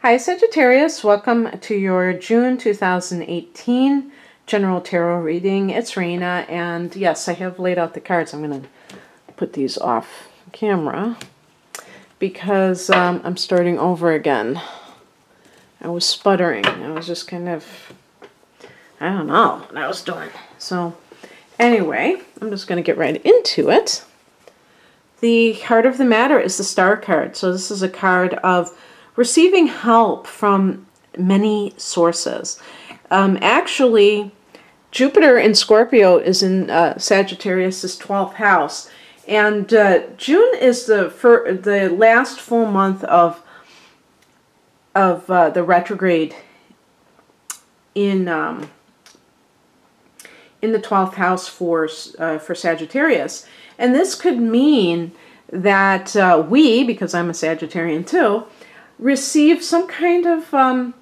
Hi Sagittarius, welcome to your June 2018 General Tarot reading. It's Raina, and yes, I have laid out the cards. I'm going to put these off camera because I'm starting over again. I was sputtering. I was just kind of, I don't know what I was doing. So anyway, I'm just going to get right into it. The heart of the matter is the Star card. So this is a card of receiving help from many sources. Actually, Jupiter in Scorpio is in Sagittarius' 12th house. And June is the last full month of the retrograde in the 12th house for Sagittarius. And this could mean that we, because I'm a Sagittarian too, receive some kind of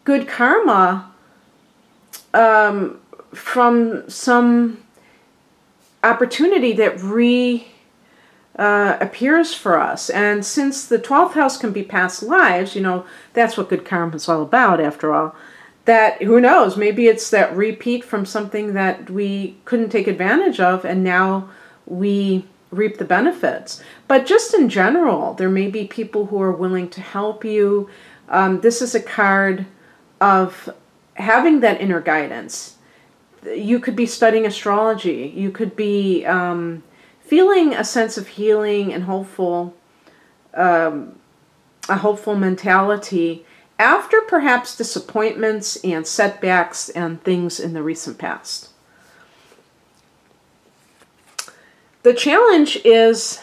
good karma from some opportunity that appears for us. And since the 12th house can be past lives, you know, that's what good karma is all about after all, that, who knows, maybe it's that repeat from something that we couldn't take advantage of and now we reap the benefits. But just in general, there may be people who are willing to help you. This is a card of having that inner guidance. You could be studying astrology. You could be feeling a sense of healing and a hopeful mentality after perhaps disappointments and setbacks and things in the recent past. The challenge is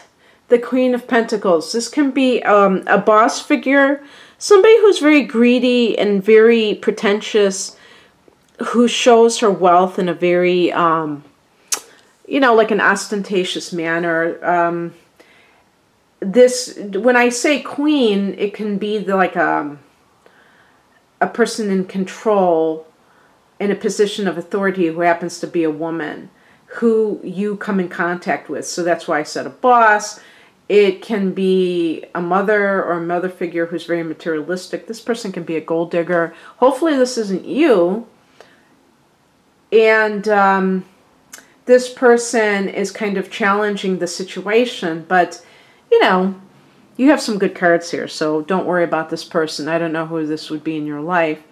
the Queen of Pentacles. This can be a boss figure, somebody who's very greedy and very pretentious, who shows her wealth in a very, you know, like an ostentatious manner. When I say queen, it can be like a person in control in a position of authority who happens to be a woman, who you come in contact with. So that's why I said a boss. It can be a mother or a mother figure who's very materialistic. This person can be a gold digger. Hopefully this isn't you. And this person is kind of challenging the situation. But, you know, you have some good cards here, so don't worry about this person. I don't know who this would be in your life.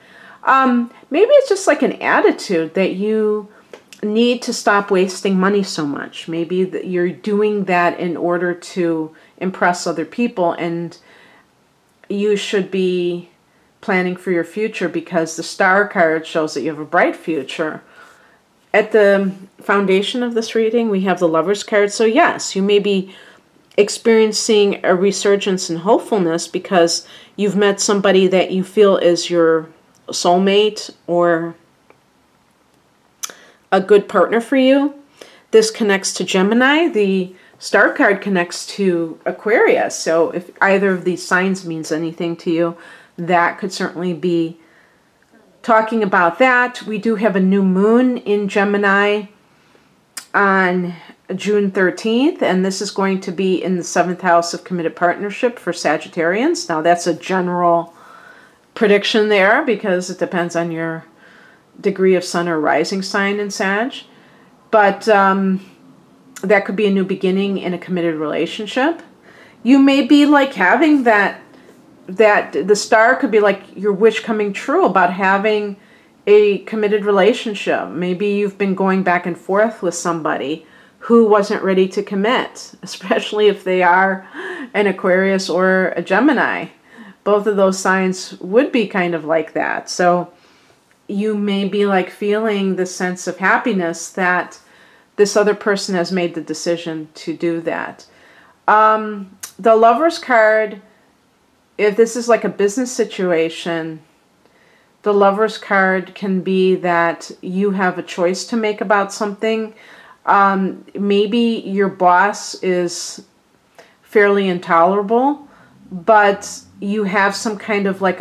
Maybe it's just like an attitude that you need to stop wasting money so much. Maybe that you're doing that in order to impress other people, and you should be planning for your future because the Star card shows that you have a bright future. At the foundation of this reading, we have the Lovers card. So yes, you may be experiencing a resurgence in hopefulness because you've met somebody that you feel is your soulmate or a good partner for you. This connects to Gemini. The Star card connects to Aquarius. So if either of these signs means anything to you, that could certainly be talking about that. We do have a new moon in Gemini on June 13th, and this is going to be in the 7th house of committed partnership for Sagittarians. Now that's a general prediction there because it depends on your degree of sun or rising sign in Sag, but that could be a new beginning in a committed relationship. You may be like having that the Star could be like your wish coming true about having a committed relationship. Maybe you've been going back and forth with somebody who wasn't ready to commit, especially if they are an Aquarius or a Gemini. Both of those signs would be kind of like that. So you may be like feeling the sense of happiness that this other person has made the decision to do that. The Lovers card, if this is like a business situation, the Lovers card can be that you have a choice to make about something. Maybe your boss is fairly intolerable, but you have some kind of like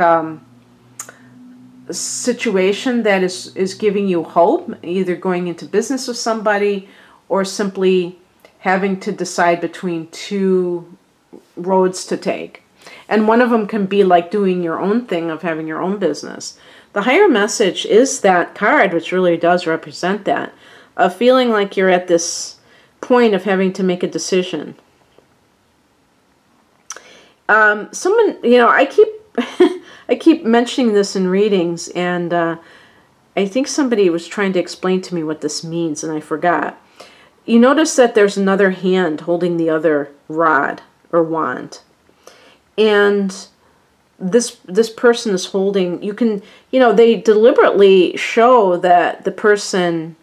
situation that is giving you hope, either going into business with somebody or simply having to decide between two roads to take. And one of them can be like doing your own thing of having your own business. The higher message is that card, which really does represent that, of feeling like you're at this point of having to make a decision. Someone, you know, I keep I keep mentioning this in readings, and I think somebody was trying to explain to me what this means, and I forgot. You notice that there's another hand holding the other rod or wand, and this person is holding. You can, you know, they deliberately show that the person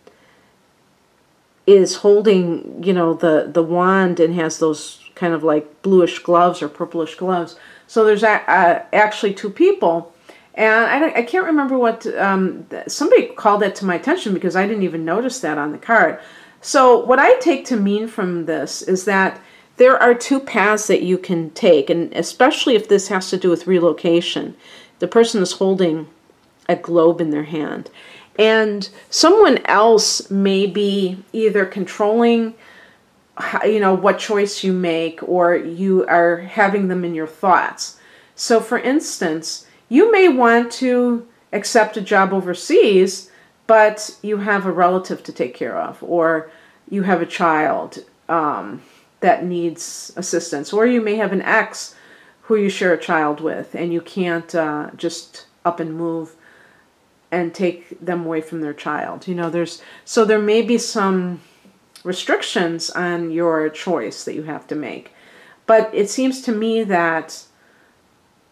is holding, you know, the wand and has those kind of like bluish gloves or purplish gloves. So there's actually two people, and I can't remember what, somebody called that to my attention because I didn't even notice that on the card. So what I take to mean from this is that there are two paths that you can take, and especially if this has to do with relocation. The person is holding a globe in their hand, and someone else may be either controlling, you know, what choice you make, or you are having them in your thoughts. So for instance, you may want to accept a job overseas, but you have a relative to take care of, or you have a child that needs assistance, or you may have an ex who you share a child with, and you can't just up and move and take them away from their child. You know, so there may be some restrictions on your choice that you have to make. But it seems to me that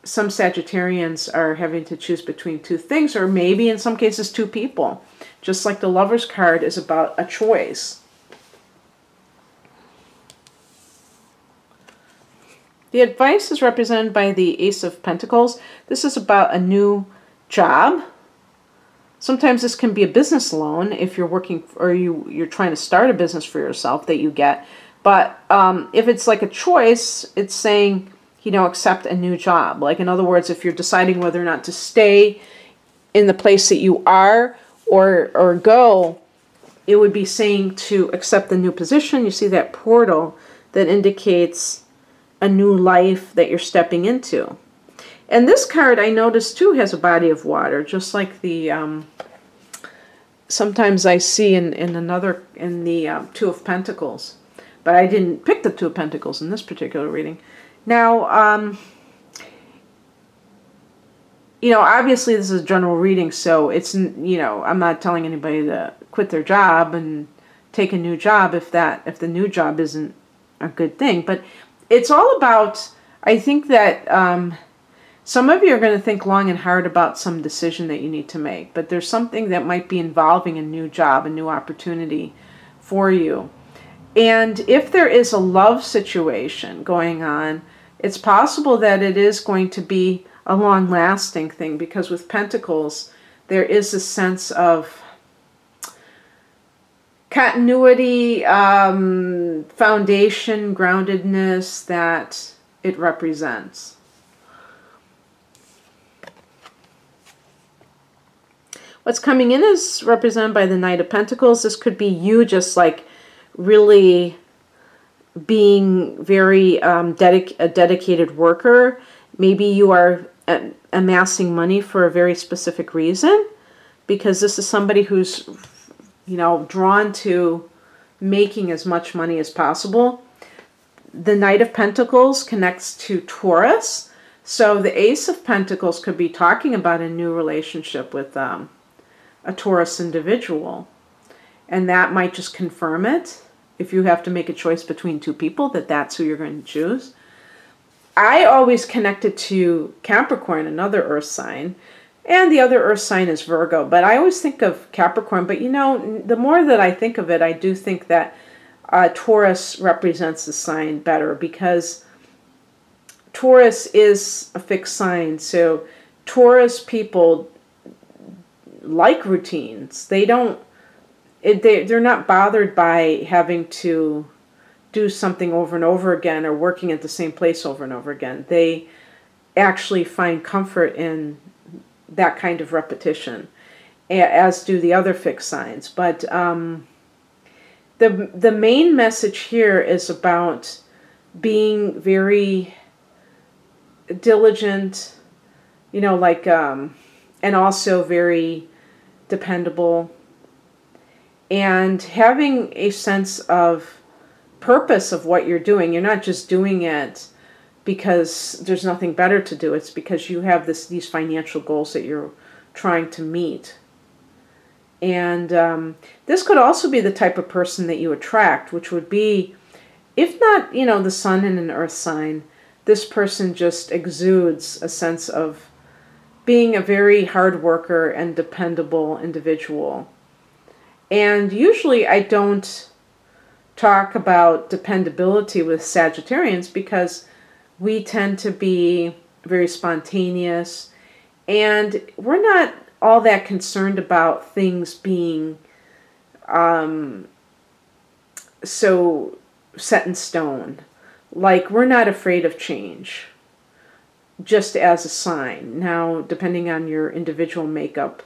some Sagittarians are having to choose between two things, or maybe in some cases two people. Just like the Lover's card is about a choice. The advice is represented by the Ace of Pentacles. This is about a new job. Sometimes this can be a business loan if you're working, or you're trying to start a business for yourself that you get. But if it's like a choice, it's saying, you know, accept a new job. Like, in other words, if you're deciding whether or not to stay in the place that you are or go, it would be saying to accept the new position. You see that portal that indicates a new life that you're stepping into. And this card, I noticed too, has a body of water, just like the sometimes I see in the Two of Pentacles. But I didn't pick the Two of Pentacles in this particular reading. Now, you know, obviously this is a general reading, so it's, you know, I'm not telling anybody to quit their job and take a new job if the new job isn't a good thing. But it's all about, I think that some of you are going to think long and hard about some decision that you need to make, but there's something that might be involving a new job, a new opportunity for you. And if there is a love situation going on, it's possible that it is going to be a long-lasting thing, because with Pentacles, there is a sense of continuity, foundation, groundedness that it represents. What's coming in is represented by the Knight of Pentacles. This could be you just like really being very a dedicated worker. Maybe you are amassing money for a very specific reason, because this is somebody who's, you know, drawn to making as much money as possible. The Knight of Pentacles connects to Taurus, so the Ace of Pentacles could be talking about a new relationship with a Taurus individual, and that might just confirm it. If you have to make a choice between two people, that's who you're going to choose. I always connect it to Capricorn, another earth sign, and the other earth sign is Virgo. But I always think of Capricorn. But, you know, the more that I think of it, I do think that Taurus represents the sign better, because Taurus is a fixed sign. So Taurus people like routines. They don't, they're not bothered by having to do something over and over again, or working at the same place over and over again. They actually find comfort in that kind of repetition, as do the other fixed signs. But the main message here is about being very diligent, you know, like, and also very dependable, and having a sense of purpose of what you're doing. You're not just doing it because there's nothing better to do. It's because you have these financial goals that you're trying to meet. And this could also be the type of person that you attract, which would be, if not, you know, the sun in an earth sign, this person just exudes a sense of being a very hard worker and dependable individual. And usually I don't talk about dependability with Sagittarians because we tend to be very spontaneous, and we're not all that concerned about things being so set in stone. Like, we're not afraid of change, just as a sign. Now, depending on your individual makeup,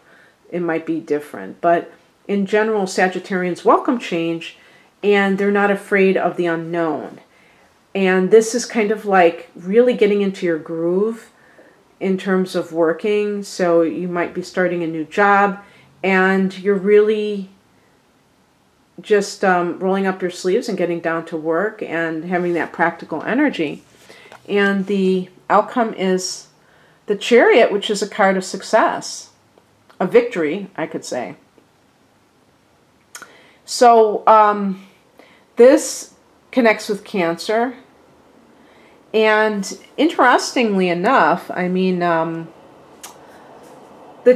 it might be different. But in general, Sagittarians welcome change, and they're not afraid of the unknown. And this is kind of like really getting into your groove in terms of working. So you might be starting a new job, and you're really just rolling up your sleeves and getting down to work and having that practical energy. And the outcome is the Chariot, which is a card of success, a victory, I could say. So this connects with Cancer. And interestingly enough, I mean, the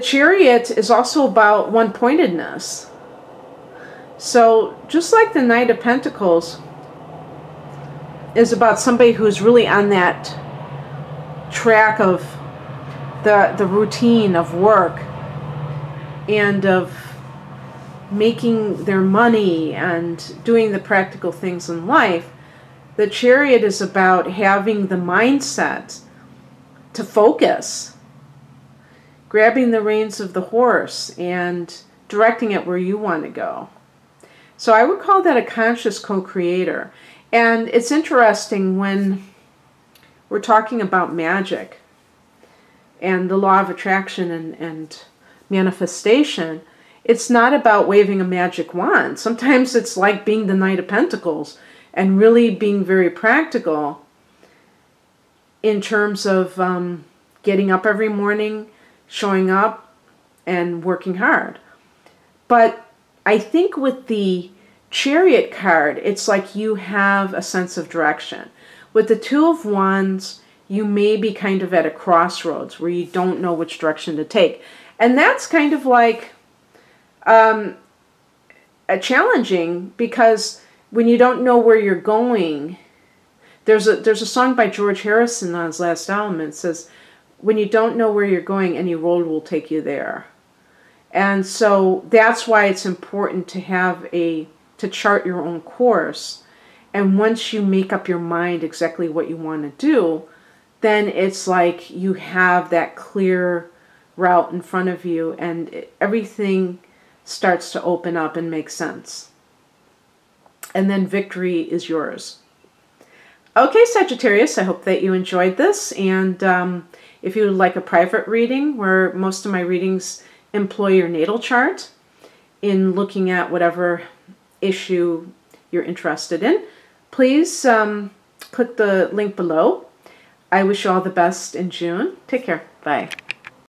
Chariot is also about one-pointedness. So just like the Knight of Pentacles is about somebody who's really on that track of the routine of work and of making their money and doing the practical things in life, the Chariot is about having the mindset to focus, grabbing the reins of the horse and directing it where you want to go. So I would call that a conscious co-creator. And it's interesting when we're talking about magic and the law of attraction and manifestation. It's not about waving a magic wand. Sometimes it's like being the Knight of Pentacles and really being very practical in terms of getting up every morning, showing up, and working hard. But I think with the Chariot card, it's like you have a sense of direction. With the Two of Wands, you may be kind of at a crossroads where you don't know which direction to take. And that's kind of like challenging, because when you don't know where you're going, there's a song by George Harrison on his last album. It says, when you don't know where you're going, any road will take you there. And so that's why it's important to have to chart your own course. And once you make up your mind exactly what you want to do, then it's like you have that clear route in front of you, and everything starts to open up and make sense. And then victory is yours. Okay, Sagittarius, I hope that you enjoyed this. And if you would like a private reading, where most of my readings employ your natal chart in looking at whatever issue you're interested in, please click the link below. I wish you all the best in June. Take care. Bye.